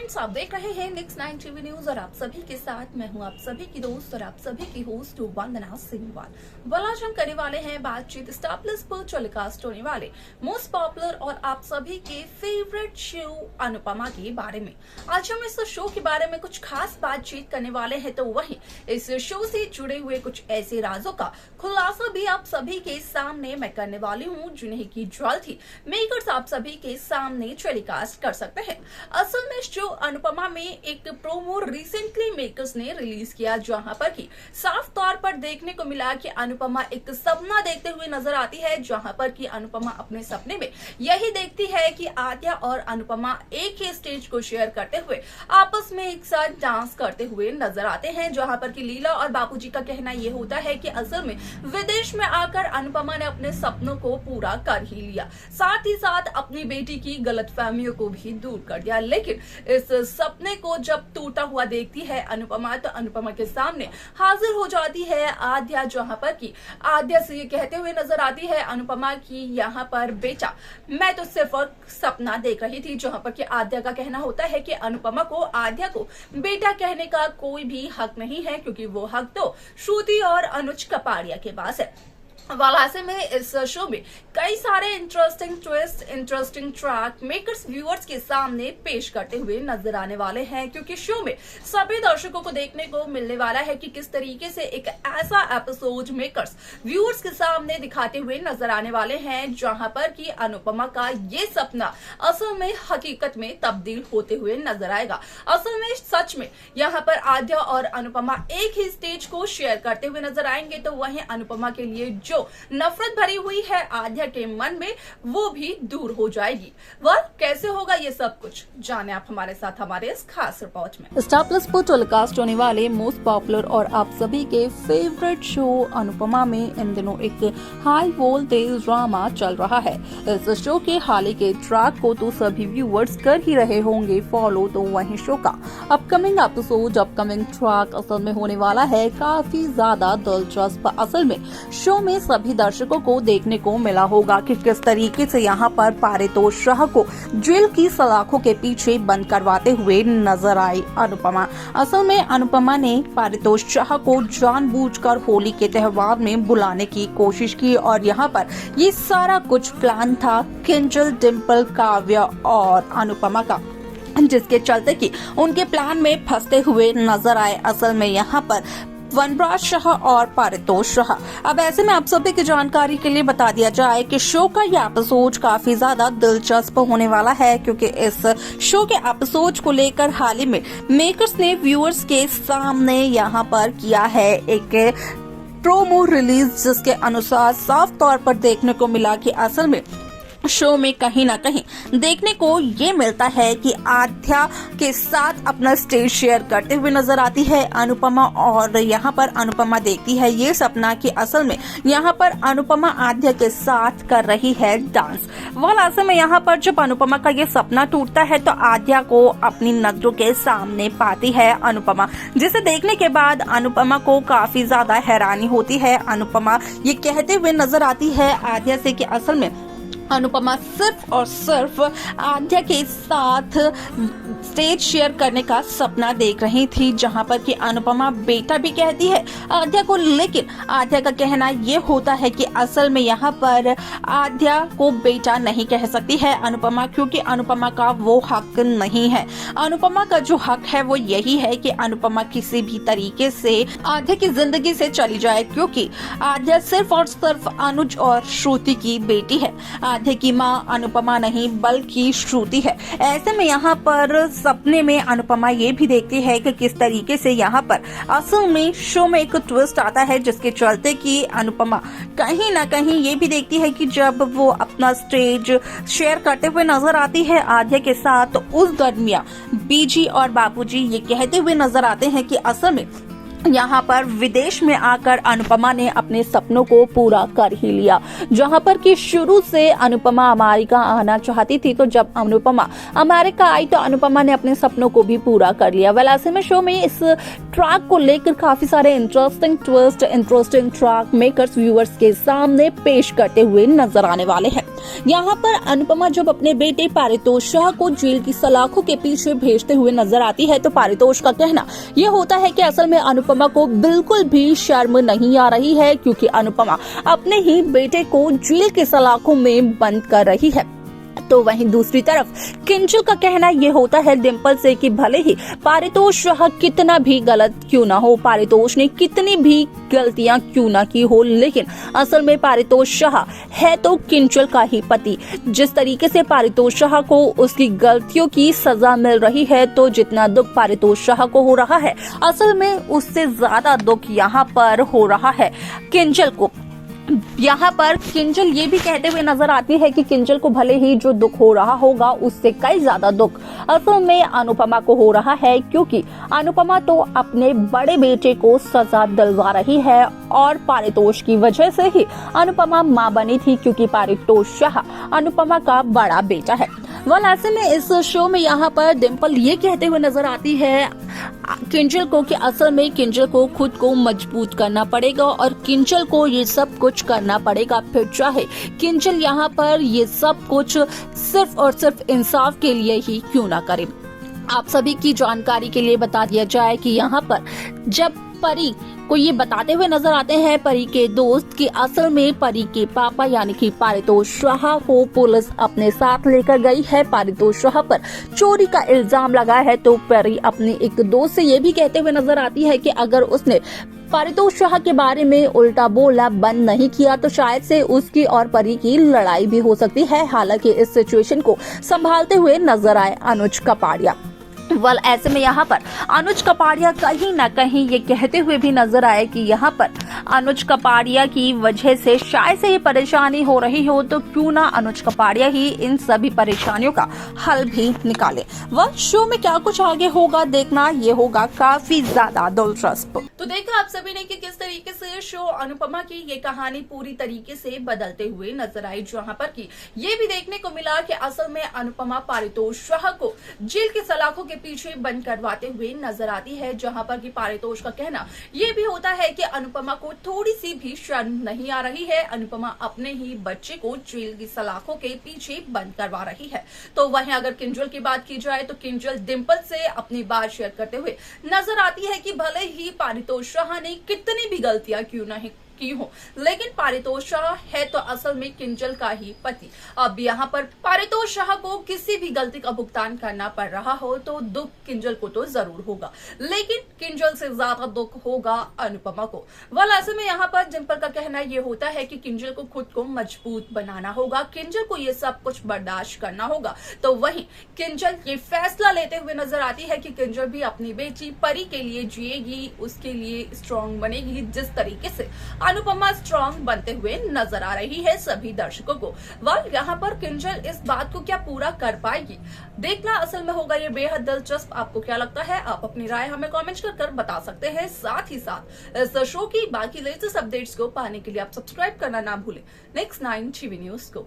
Friends, आप देख रहे हैं नेक्स्ट 9 टीवी न्यूज और आप सभी के साथ मैं हूं आप सभी की दोस्त और आप सभी की होस्ट वंदना सिंहवाल। आज हम करने वाले हैं बातचीत स्टार प्लस पर टेलीकास्ट होने वाले मोस्ट पॉपुलर और आप सभी के फेवरेट शो अनुपमा के बारे में। आज हम इस शो के बारे में कुछ खास बातचीत करने वाले हैं, तो वहीं इस शो से जुड़े हुए कुछ ऐसे राजों का खुलासा भी आप सभी के सामने मैं करने वाली हूँ, जिन्हें की जल्द मेकर्स आप सभी के सामने टेलीकास्ट कर सकते हैं। असल में शो अनुपमा में एक प्रोमो रिसेंटली मेकर्स ने रिलीज किया, जहां पर कि साफ तौर पर देखने को मिला कि अनुपमा एक सपना देखते हुए नजर आती है, जहां पर कि अनुपमा अपने सपने में यही देखती है कि आद्या और अनुपमा एक ही स्टेज को शेयर करते हुए आपस में एक साथ डांस करते हुए नजर आते हैं। जहां पर कि लीला और बापूजी का कहना यह होता है कि असल में विदेश में आकर अनुपमा ने अपने सपनों को पूरा कर ही लिया, साथ ही साथ अपनी बेटी की गलतफहमियों को भी दूर कर दिया। लेकिन इस सपने को जब टूटा हुआ देखती है अनुपमा, तो अनुपमा के सामने हाजिर हो जाती है आद्या, जहां पर कि आद्या से ये कहते हुए नजर आती है अनुपमा की यहाँ पर बेटा मैं तो सिर्फ और सपना देख रही थी। जहां पर कि आद्या का कहना होता है कि अनुपमा को आद्या को बेटा कहने का कोई भी हक नहीं है, क्योंकि वो हक तो श्रुति और अनुज कपाड़िया के पास है। ऐसे में इस शो में कई सारे interesting twist, interesting track makers viewers के सामने पेश करते हुए नजर आने वाले हैं, क्योंकि शो में सभी दर्शकों को देखने को मिलने वाला है कि किस तरीके से एक ऐसा एपिसोड मेकर्स व्यूअर्स के सामने दिखाते हुए नजर आने वाले हैं, जहां पर कि अनुपमा का ये सपना असल में हकीकत में तब्दील होते हुए नजर आएगा। असल में सच में यहाँ पर आद्या और अनुपमा एक ही स्टेज को शेयर करते हुए नजर आएंगे, तो वहीं अनुपमा के लिए जो नफरत भरी हुई है आद्या के मन में वो भी दूर हो जाएगी। वह कैसे होगा ये सब कुछ जाने आप हमारे साथ हमारे इस खास रिपोर्ट में। स्टार प्लस पर टेलीकास्ट होने वाले मोस्ट पॉपुलर और आप सभी के फेवरेट शो अनुपमा में इन दिनों एक हाई वोल्टेज ड्रामा चल रहा है। इस शो के हाल ही के ट्रैक को तो सभी व्यूअर्स कर ही रहे होंगे फॉलो, तो वहीं शो का अपकमिंग एपिसोड, अपकमिंग ट्रैक असल में होने वाला है काफी ज्यादा दिलचस्प। असल में शो में सभी दर्शकों को देखने को मिला होगा कि किस तरीके से यहाँ पर पारितोष शाह को जेल की सलाखों के पीछे बंद करवाते हुए नजर आई अनुपमा। असल में अनुपमा ने पारितोष शाह को जानबूझकर होली के त्योहार में बुलाने की कोशिश की और यहाँ पर ये सारा कुछ प्लान था किंजल, डिम्पल, काव्या और अनुपमा का, जिसके चलते कि उनके प्लान में फंसते हुए नजर आए असल में यहाँ पर वनराज शाह और पारितोष शाह। अब ऐसे में आप सभी की जानकारी के लिए बता दिया जाए कि शो का ये एपिसोड काफी ज्यादा दिलचस्प होने वाला है, क्योंकि इस शो के एपिसोड को लेकर हाल ही में मेकर्स ने व्यूअर्स के सामने यहाँ पर किया है एक प्रोमो रिलीज, जिसके अनुसार साफ तौर पर देखने को मिला कि असल में शो में कहीं ना कहीं देखने को ये मिलता है कि आद्या के साथ अपना स्टेज शेयर करते हुए नजर आती है अनुपमा, और यहाँ पर अनुपमा देखती है ये सपना कि असल में यहाँ पर अनुपमा आद्या के साथ कर रही है डांस। ऐसे में यहाँ पर जब अनुपमा का ये सपना टूटता है तो आद्या को अपनी नजरों के सामने पाती है अनुपमा, जिसे देखने के बाद अनुपमा को काफी ज्यादा हैरानी होती है। अनुपमा ये कहते हुए नजर आती है आद्या से कि असल में अनुपमा सिर्फ और सिर्फ आद्या के साथ स्टेज शेयर करने का सपना देख रही थी, जहां पर कि अनुपमा बेटा भी कहती है आद्या को, लेकिन आद्या का कहना ये होता है कि असल में यहाँ पर आद्या को बेटा नहीं कह सकती है अनुपमा, क्योंकि अनुपमा का वो हक नहीं है। अनुपमा का जो हक है वो यही है कि अनुपमा किसी भी तरीके से आद्या की जिंदगी से चली जाए, क्योंकि आद्या सिर्फ और सिर्फ अनुज और श्रुति की बेटी है। आद्या की माँ अनुपमा नहीं बल्कि श्रुति है। ऐसे में यहाँ पर सपने में अनुपमा ये भी देखती है कि किस तरीके से यहाँ पर असल में शो में एक ट्विस्ट आता है, जिसके चलते कि अनुपमा कहीं ना कहीं ये भी देखती है कि जब वो अपना स्टेज शेयर करते हुए नजर आती है आद्या के साथ, तो उस दरमियान बीजी और बापूजी ये कहते हुए नजर आते हैं कि असल में यहाँ पर विदेश में आकर अनुपमा ने अपने सपनों को पूरा कर ही लिया, जहाँ पर कि शुरू से अनुपमा अमेरिका आना चाहती थी, तो जब अनुपमा अमेरिका आई तो अनुपमा ने अपने सपनों को भी पूरा कर लिया। ऐसे में शो में इस ट्रैक को लेकर काफी सारे interesting twist, interesting track makers viewers के सामने पेश करते हुए नजर आने वाले हैं। यहाँ पर अनुपमा जब अपने बेटे पारितोष शाह को जेल की सलाखों के पीछे भेजते हुए नजर आती है तो पारितोष का कहना ये होता है कि असल में अनुपमा को बिल्कुल भी शर्म नहीं आ रही है, क्योंकि अनुपमा अपने ही बेटे को जेल की सलाखों में बंद कर रही है। तो वहीं दूसरी तरफ किंजल का कहना ये होता है डिम्पल से कि भले ही पारितोष शाह कितना भी गलत क्यों ना हो, पारितोष ने कितनी भी गलतियां क्यों ना की हो, लेकिन असल में पारितोष शाह है तो किंजल का ही पति। जिस तरीके से पारितोष शाह को उसकी गलतियों की सजा मिल रही है, तो जितना दुख पारितोष शाह को हो रहा है, असल में उससे ज्यादा दुख यहाँ पर हो रहा है किंजल को। यहाँ पर किंजल ये भी कहते हुए नजर आती है कि किंजल को भले ही जो दुख हो रहा होगा उससे कई ज्यादा दुख असल में अनुपमा को हो रहा है, क्योंकि अनुपमा तो अपने बड़े बेटे को सजा दिलवा रही है और पारितोष की वजह से ही अनुपमा मां बनी थी, क्योंकि पारितोष शाह अनुपमा का बड़ा बेटा है। ऐसे में इस शो में यहाँ पर डिम्पल ये कहते हुए नजर आती है किंजल को कि असल में किंजल को खुद को मजबूत करना पड़ेगा और किंजल को ये सब कुछ करना पड़ेगा, फिर चाहे किंजल यहाँ पर ये सब कुछ सिर्फ और सिर्फ इंसाफ के लिए ही क्यों ना करे। आप सभी की जानकारी के लिए बता दिया जाए कि यहाँ पर जब परी को ये बताते हुए नजर आते हैं परी के दोस्त कि असल में परी के पापा यानी कि पारितोष शाह को पुलिस अपने साथ लेकर गई है, पारितोष शाह पर चोरी का इल्जाम लगा है। तो परी अपने एक दोस्त से ये भी कहते हुए नजर आती है कि अगर उसने पारितोष शाह के बारे में उल्टा बोलना बंद नहीं किया तो शायद से उसकी और परी की लड़ाई भी हो सकती है। हालांकि इस सिचुएशन को संभालते हुए नजर आए अनुज कपाड़िया। ऐसे में यहाँ पर अनुज कपाड़िया कहीं ना कहीं ये कहते हुए भी नजर आए कि यहाँ पर अनुज कपाड़िया की वजह से शायद से ये परेशानी हो रही हो, तो क्यों ना अनुज कपाड़िया ही इन सभी परेशानियों का हल भी निकाले। शो में क्या कुछ आगे होगा देखना ये होगा काफी ज्यादा दिलचस्प। तो देखा आप सभी ने कि किस तरीके से शो अनुपमा की ये कहानी पूरी तरीके से बदलते हुए नजर आई, जहाँ पर कि ये भी देखने को मिला कि असल में अनुपमा पारितोष शाह को जेल की सलाखों के पीछे बंद करवाते हुए नजर आती है, जहां पर कि पारितोष का कहना ये भी होता है कि अनुपमा को थोड़ी सी भी शर्म नहीं आ रही है, अनुपमा अपने ही बच्चे को जेल की सलाखों के पीछे बंद करवा रही है। तो वहीं अगर किंजल की बात की जाए तो किंजल डिम्पल से अपनी बात शेयर करते हुए नजर आती है कि भले ही पारितोष शाह ने कितनी भी गलतियां क्यों नहीं की हो, लेकिन पारितोष शाह है तो असल में किंजल का ही पति। अब यहाँ पर पारितोष शाह को किसी भी गलती का भुगतान करना पड़ रहा हो तो दुख किंजल को तो जरूर होगा, लेकिन किंजल से ज्यादा दुख होगा अनुपमा को। ऐसे में यहाँ पर डिम्पल का कहना ये होता है कि किंजल को खुद को मजबूत बनाना होगा, किंजल को ये सब कुछ बर्दाश्त करना होगा। तो वहीं किंजल ये फैसला लेते हुए नजर आती है कि किंजल भी अपनी बेटी परी के लिए जिएगी, उसके लिए स्ट्रॉन्ग बनेगी, जिस तरीके से अनुपमा स्ट्रॉन्ग बनते हुए नजर आ रही है सभी दर्शकों को। यहाँ पर किंजल इस बात को क्या पूरा कर पाएगी देखना असल में होगा ये बेहद दिलचस्प। आपको क्या लगता है, आप अपनी राय हमें कमेंट कर बता सकते हैं। साथ ही साथ इस शो की बाकी लेटेस्ट अपडेट्स को पाने के लिए आप सब्सक्राइब करना ना भूलें Next 9 TV न्यूज को।